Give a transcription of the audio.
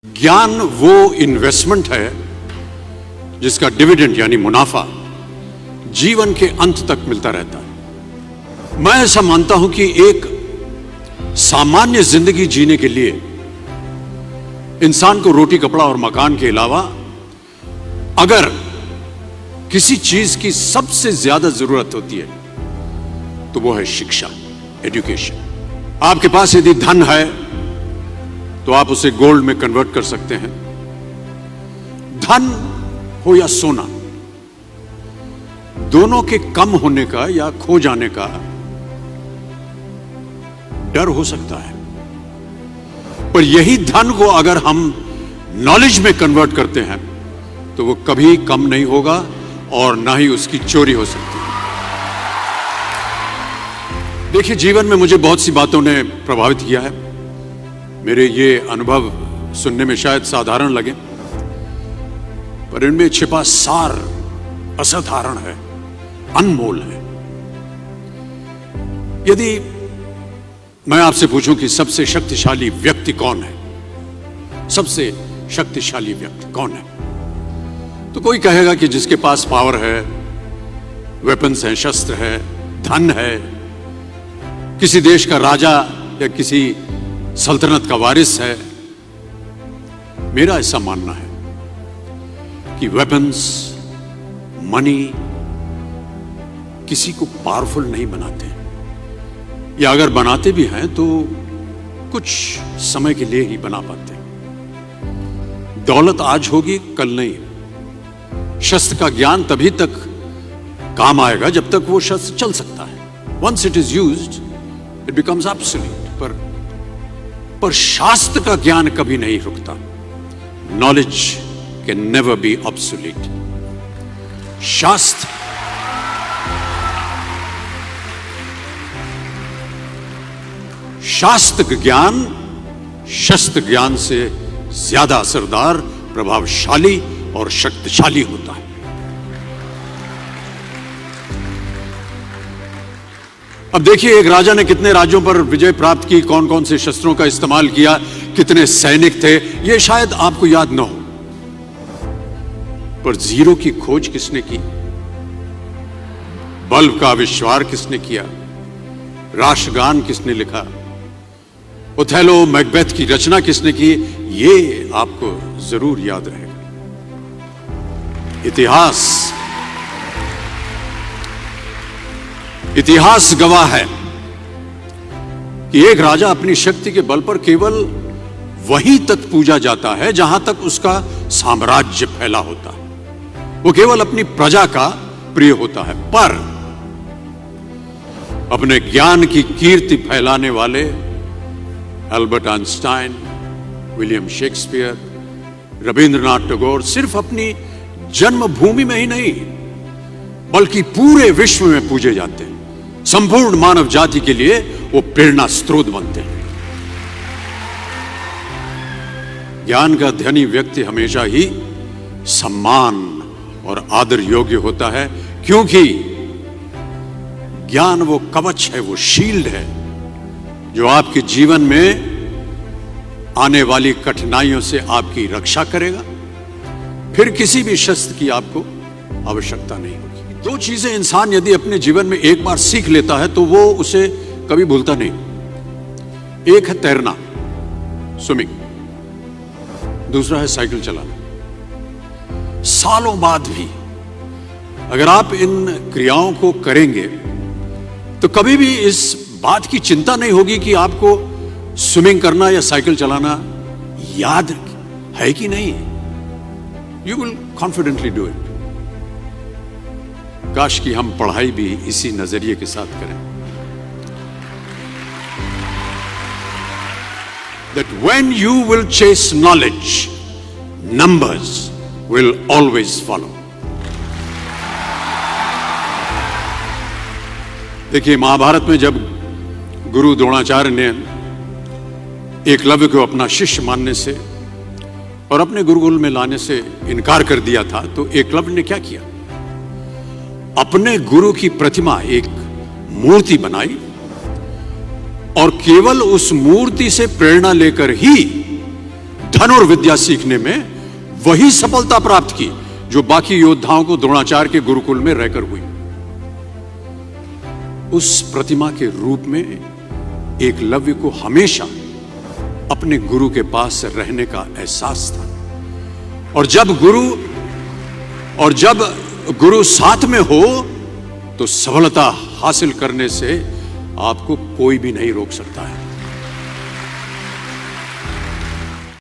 ज्ञान वो इन्वेस्टमेंट है जिसका डिविडेंड यानी मुनाफा जीवन के अंत तक मिलता रहता है। मैं ऐसा मानता हूं कि एक सामान्य जिंदगी जीने के लिए इंसान को रोटी कपड़ा और मकान के अलावा अगर किसी चीज की सबसे ज्यादा जरूरत होती है तो वो है शिक्षा, एजुकेशन। आपके पास यदि धन है तो आप उसे गोल्ड में कन्वर्ट कर सकते हैं। धन हो या सोना, दोनों के कम होने का या खो जाने का डर हो सकता है, पर यही धन को अगर हम नॉलेज में कन्वर्ट करते हैं तो वो कभी कम नहीं होगा और ना ही उसकी चोरी हो सकती है। देखिए, जीवन में मुझे बहुत सी बातों ने प्रभावित किया है। मेरे ये अनुभव सुनने में शायद साधारण लगे, पर इनमें छिपा सार असाधारण है, अनमोल है। यदि मैं आपसे पूछूं कि सबसे शक्तिशाली व्यक्ति कौन है, सबसे शक्तिशाली व्यक्ति कौन है, तो कोई कहेगा कि जिसके पास पावर है, वेपन्स हैं, शस्त्र है, धन है, किसी देश का राजा या किसी सल्तनत का वारिस है। मेरा ऐसा मानना है कि वेपन्स, मनी किसी को पावरफुल नहीं बनाते, या अगर बनाते भी हैं तो कुछ समय के लिए ही बना पाते। दौलत आज होगी, कल नहीं। शस्त्र का ज्ञान तभी तक काम आएगा जब तक वो शस्त्र चल सकता है। Once it is used it becomes absolute. पर शास्त्र का ज्ञान कभी नहीं रुकता। Knowledge can never be obsolete. शास्त्र ज्ञान शस्त्र ज्ञान से ज्यादा असरदार, प्रभावशाली और शक्तिशाली होता है। अब देखिए, एक राजा ने कितने राज्यों पर विजय प्राप्त की, कौन कौन से शस्त्रों का इस्तेमाल किया, कितने सैनिक थे, यह शायद आपको याद न हो, पर जीरो की खोज किसने की, बल्ब का आविष्कार किसने किया, राष्ट्रगान किसने लिखा, ओथेलो मैकबेथ की रचना किसने की, ये आपको जरूर याद रहेगा। इतिहास गवाह है कि एक राजा अपनी शक्ति के बल पर केवल वहीं तक पूजा जाता है जहां तक उसका साम्राज्य फैला होता है। वो केवल अपनी प्रजा का प्रिय होता है, पर अपने ज्ञान की कीर्ति फैलाने वाले Albert Einstein, William Shakespeare, Rabindranath Tagore सिर्फ अपनी जन्मभूमि में ही नहीं बल्कि पूरे विश्व में पूजे जाते हैं। संपूर्ण मानव जाति के लिए वो प्रेरणा स्रोत बनते हैं। ज्ञान का धनी व्यक्ति हमेशा ही सम्मान और आदर योग्य होता है, क्योंकि ज्ञान वो कवच है, वो शील्ड है जो आपके जीवन में आने वाली कठिनाइयों से आपकी रक्षा करेगा। फिर किसी भी शस्त्र की आपको आवश्यकता नहीं होगी। दो चीजें इंसान यदि अपने जीवन में एक बार सीख लेता है तो वो उसे कभी भूलता नहीं। एक है तैरना, स्विमिंग, दूसरा है साइकिल चलाना। सालों बाद भी अगर आप इन क्रियाओं को करेंगे तो कभी भी इस बात की चिंता नहीं होगी कि आपको स्विमिंग करना या साइकिल चलाना याद है कि नहीं। You will confidently do it. काश कि हम पढ़ाई भी इसी नजरिए के साथ करें, that when you will chase knowledge, numbers will always follow. देखिए, महाभारत में जब गुरु द्रोणाचार्य ने एकलव्य को अपना शिष्य मानने से और अपने गुरुकुल में लाने से इनकार कर दिया था, तो एकलव्य ने क्या किया, अपने गुरु की प्रतिमा, एक मूर्ति बनाई और केवल उस मूर्ति से प्रेरणा लेकर ही धनुर्विद्या सीखने में वही सफलता प्राप्त की जो बाकी योद्धाओं को द्रोणाचार्य के गुरुकुल में रहकर हुई। उस प्रतिमा के रूप में एकलव्य को हमेशा अपने गुरु के पास रहने का एहसास था। और जब गुरु साथ में हो तो सफलता हासिल करने से आपको कोई भी नहीं रोक सकता है।